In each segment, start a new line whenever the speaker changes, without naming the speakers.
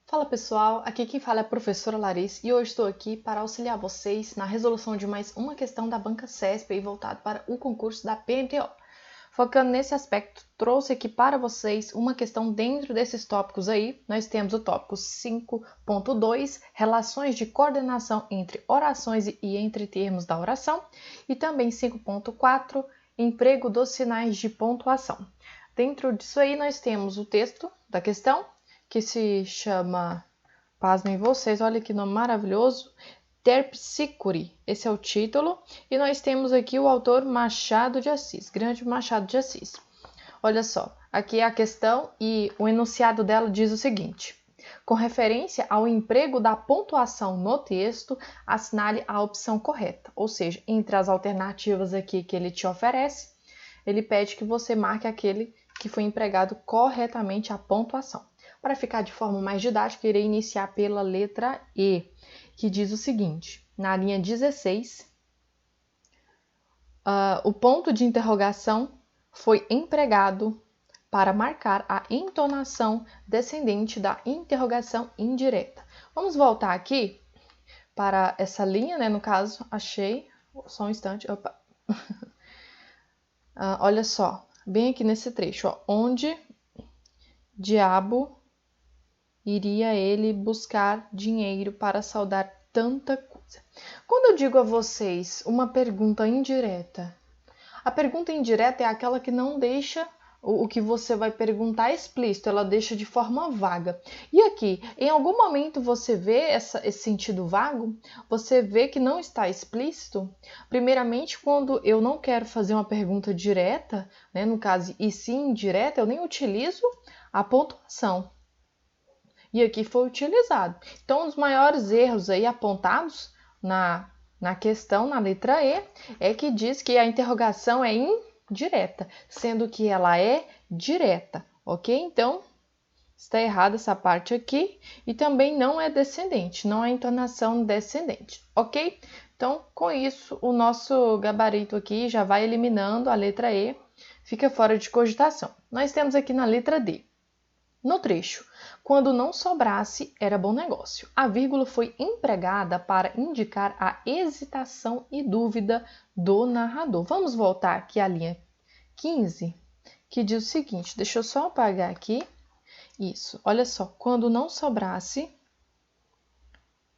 Fala pessoal, aqui quem fala é a professora Larissa e hoje estou aqui para auxiliar vocês na resolução de mais uma questão da banca CESP aí voltado para o concurso da PMTO. Focando nesse aspecto, trouxe aqui para vocês uma questão dentro desses tópicos aí. Nós temos o tópico 5.2, relações de coordenação entre orações e entre termos da oração, e também 5.4, emprego dos sinais de pontuação. Dentro disso aí nós temos o texto da questão, que se chama, pasmem vocês, olha que nome maravilhoso, Terpsícore, esse é o título, e nós temos aqui o autor Machado de Assis, grande Machado de Assis. Olha só, aqui é a questão e o enunciado dela diz o seguinte: com referência ao emprego da pontuação no texto, assinale a opção correta, ou seja, entre as alternativas aqui que ele te oferece, ele pede que você marque aquele que foi empregado corretamente a pontuação. Para ficar de forma mais didática, irei iniciar pela letra E, que diz o seguinte: na linha 16, o ponto de interrogação foi empregado para marcar a entonação descendente da interrogação indireta. Vamos voltar aqui para essa linha, né? No caso, achei, só um instante, opa. Olha só, bem aqui nesse trecho, ó, onde diabo iria ele buscar dinheiro para saldar tanta coisa? Quando eu digo a vocês uma pergunta indireta, a pergunta indireta é aquela que não deixa o que você vai perguntar explícito, ela deixa de forma vaga. E aqui, em algum momento você vê esse sentido vago? Você vê que não está explícito? Primeiramente, quando eu não quero fazer uma pergunta direta, né, no caso, e sim indireta, eu nem utilizo a pontuação. E aqui foi utilizado. Então, os maiores erros aí apontados na questão, na letra E, é que diz que a interrogação é indireta, sendo que ela é direta, ok? Então, está errada essa parte aqui e também não é descendente, não é entonação descendente, ok? Então, com isso, o nosso gabarito aqui já vai eliminando a letra E, fica fora de cogitação. Nós temos aqui na letra D. No trecho, quando não sobrasse, era bom negócio. A vírgula foi empregada para indicar a hesitação e dúvida do narrador. Vamos voltar aqui à linha 15, que diz o seguinte, deixa eu só apagar aqui. Isso, olha só, quando não sobrasse,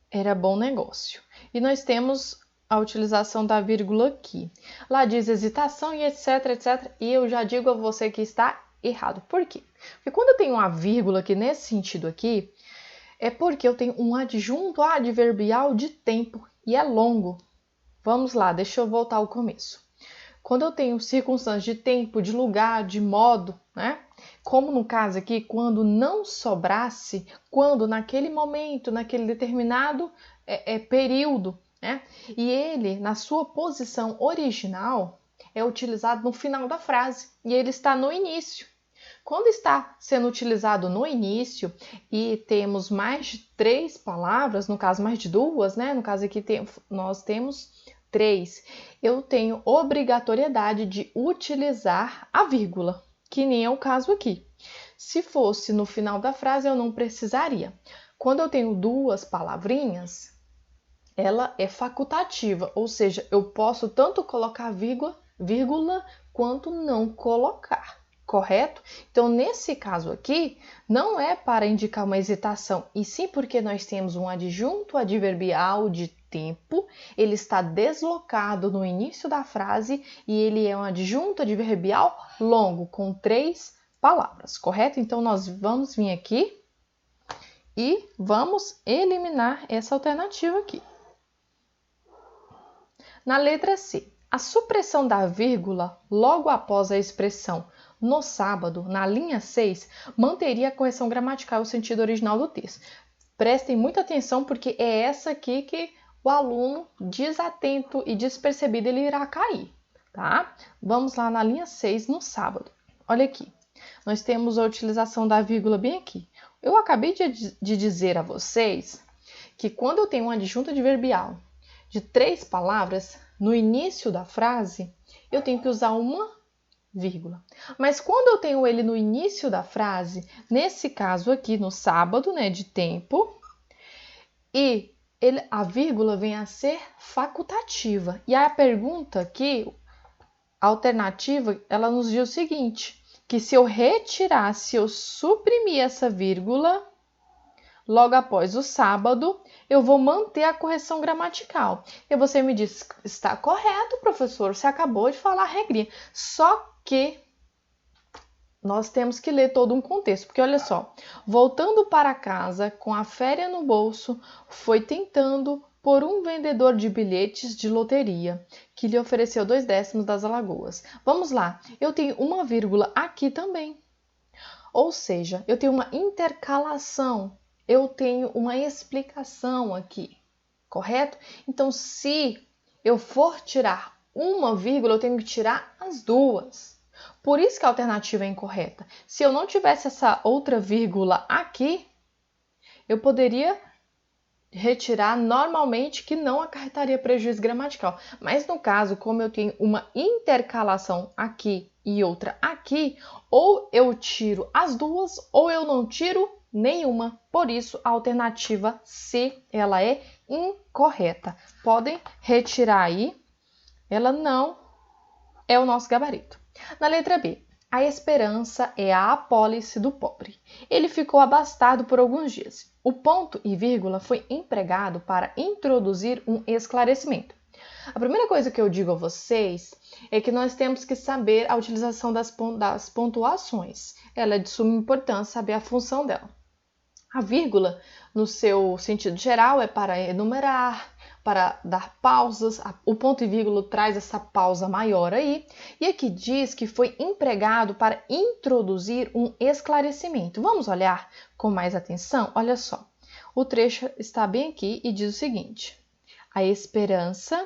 era bom negócio. E nós temos a utilização da vírgula aqui. Lá diz hesitação e etc, etc, e eu já digo a você que está errado. Por quê? Porque quando eu tenho uma vírgula aqui nesse sentido aqui, é porque eu tenho um adjunto adverbial de tempo e é longo. Vamos lá, deixa eu voltar ao começo. Quando eu tenho circunstâncias de tempo, de lugar, de modo, né? Como no caso aqui, quando não sobrasse, quando naquele momento, naquele determinado período, né? E ele, na sua posição original, é utilizado no final da frase e ele está no início. Quando está sendo utilizado no início e temos mais de 3 palavras, no caso mais de 2, né? No caso aqui nós temos 3. Eu tenho obrigatoriedade de utilizar a vírgula, que nem é o caso aqui. Se fosse no final da frase, eu não precisaria. Quando eu tenho 2 palavrinhas, ela é facultativa, ou seja, eu posso tanto colocar vírgula quanto não colocar, correto? Então, nesse caso aqui, não é para indicar uma hesitação, e sim porque nós temos um adjunto adverbial de tempo, ele está deslocado no início da frase e ele é um adjunto adverbial longo, com 3 palavras, correto? Então, nós vamos vir aqui e vamos eliminar essa alternativa aqui. Na letra C, a supressão da vírgula logo após a expressão no sábado, na linha 6, manteria a correção gramatical e o sentido original do texto. Prestem muita atenção porque é essa aqui que o aluno desatento e despercebido ele irá cair, tá? Vamos lá na linha 6, no sábado. Olha aqui, nós temos a utilização da vírgula bem aqui. Eu acabei de dizer a vocês que quando eu tenho um adjunto adverbial de 3 palavras, no início da frase, eu tenho que usar uma vírgula. Mas quando eu tenho ele no início da frase, nesse caso aqui, no sábado, né, de tempo, e a vírgula vem a ser facultativa. E a pergunta aqui, a alternativa, ela nos diz o seguinte, que se eu retirar, se eu suprimir essa vírgula, logo após o sábado, eu vou manter a correção gramatical. E você me diz, está correto, professor, você acabou de falar a regrinha. Só que nós temos que ler todo um contexto, porque olha só, voltando para casa com a féria no bolso, foi tentando por um vendedor de bilhetes de loteria, que lhe ofereceu 2/10 das alagoas. Vamos lá, eu tenho uma vírgula aqui também. Ou seja, eu tenho uma intercalação, eu tenho uma explicação aqui, correto? Então, se eu for tirar uma vírgula, eu tenho que tirar as duas. Por isso que a alternativa é incorreta. Se eu não tivesse essa outra vírgula aqui, eu poderia retirar normalmente que não acarretaria prejuízo gramatical. Mas no caso, como eu tenho uma intercalação aqui e outra aqui, ou eu tiro as duas ou eu não tiro nenhuma. Por isso, a alternativa C, ela é incorreta. Podem retirar aí, ela não é o nosso gabarito. Na letra B, a esperança é a apólice do pobre. Ele ficou abastado por alguns dias. O ponto e vírgula foi empregado para introduzir um esclarecimento. A primeira coisa que eu digo a vocês é que nós temos que saber a utilização das pontuações. Ela é de suma importância saber a função dela. A vírgula, no seu sentido geral, é para enumerar, para dar pausas. O ponto e vírgula traz essa pausa maior aí. E aqui diz que foi empregado para introduzir um esclarecimento. Vamos olhar com mais atenção? Olha só, o trecho está bem aqui e diz o seguinte: a esperança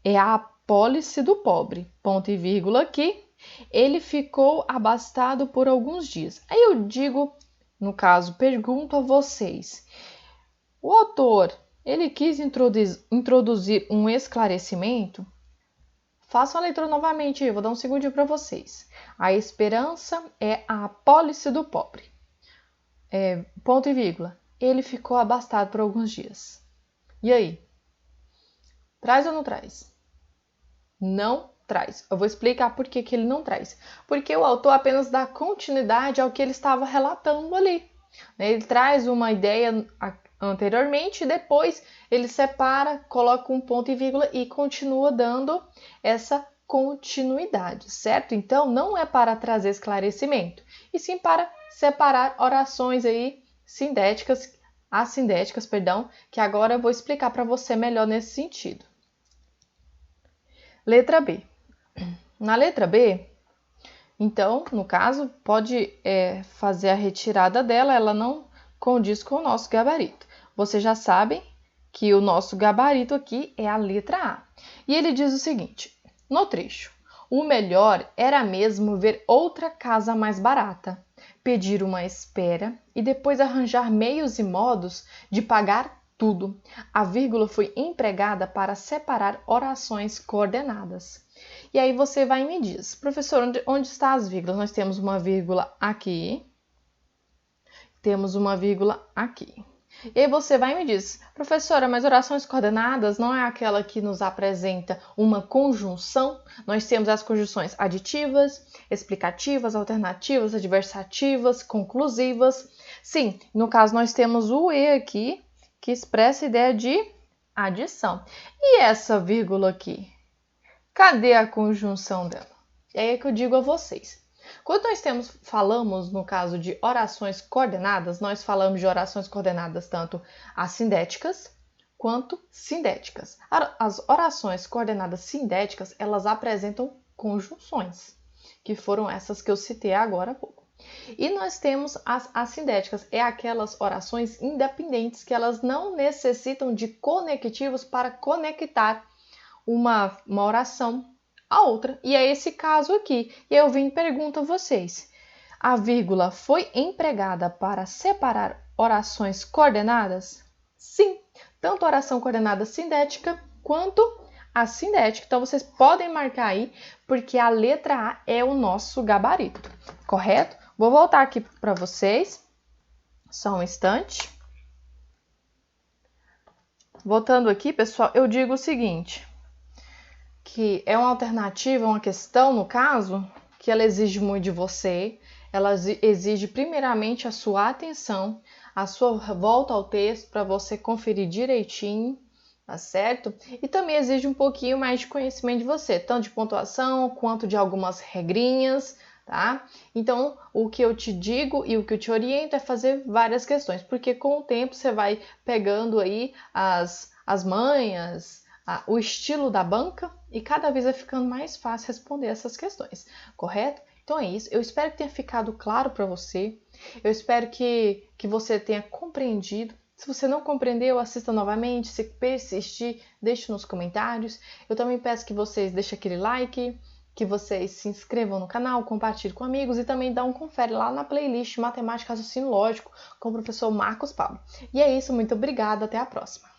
é a apólice do pobre, ponto e vírgula aqui, ele ficou abastado por alguns dias. Aí eu digo, no caso, pergunto a vocês, o autor, ele quis introduzir um esclarecimento? Façam a leitura novamente, eu vou dar um segundinho para vocês. A esperança é a apólice do pobre, ponto e vírgula, ele ficou abastado por alguns dias. E aí? Traz ou não traz? Não traz. Eu vou explicar por que ele não traz. Porque o autor apenas dá continuidade ao que ele estava relatando ali. Ele traz uma ideia anteriormente e depois ele separa, coloca um ponto e vírgula e continua dando essa continuidade, certo? Então, não é para trazer esclarecimento, e sim para separar orações aí assindéticas, que agora eu vou explicar para você melhor nesse sentido. Letra B. Na letra B, então, no caso, pode fazer a retirada dela, ela não condiz com o nosso gabarito. Vocês já sabem que o nosso gabarito aqui é a letra A. E ele diz o seguinte, no trecho, o melhor era mesmo ver outra casa mais barata, pedir uma espera e depois arranjar meios e modos de pagar tudo. A vírgula foi empregada para separar orações coordenadas. E aí você vai e me diz, professor, onde estão as vírgulas? Nós temos uma vírgula aqui, temos uma vírgula aqui. E aí você vai e me diz, professora, mas orações coordenadas não é aquela que nos apresenta uma conjunção? Nós temos as conjunções aditivas, explicativas, alternativas, adversativas, conclusivas. Sim, no caso nós temos o E aqui, que expressa a ideia de adição. E essa vírgula aqui? Cadê a conjunção dela? É que eu digo a vocês. Quando nós falamos, no caso de orações coordenadas, nós falamos de orações coordenadas tanto assindéticas quanto sindéticas. As orações coordenadas sindéticas, elas apresentam conjunções, que foram essas que eu citei agora há pouco. E nós temos as assindéticas, aquelas orações independentes que elas não necessitam de conectivos para conectar uma oração a outra. E é esse caso aqui. E eu vim e pergunto a vocês, a vírgula foi empregada para separar orações coordenadas? Sim, tanto a oração coordenada sindética quanto a cinética. Então, vocês podem marcar aí, porque a letra A é o nosso gabarito, correto? Vou voltar aqui para vocês, só um instante. Voltando aqui, pessoal, eu digo o seguinte, que é uma alternativa, uma questão, no caso, que ela exige muito de você, ela exige primeiramente a sua atenção, a sua volta ao texto para você conferir direitinho, tá certo? E também exige um pouquinho mais de conhecimento de você, tanto de pontuação quanto de algumas regrinhas, tá? Então, o que eu te digo e o que eu te oriento é fazer várias questões, porque com o tempo você vai pegando aí as manhas, o estilo da banca e cada vez vai ficando mais fácil responder essas questões, correto? Então é isso, eu espero que tenha ficado claro para você, eu espero que você tenha compreendido. Se você não compreendeu, assista novamente, se persistir, deixe nos comentários. Eu também peço que vocês deixem aquele like, que vocês se inscrevam no canal, compartilhem com amigos e também dá um confere lá na playlist Matemática Raciocínio Lógico com o professor Marcos Pablo. E é isso, muito obrigada, até a próxima!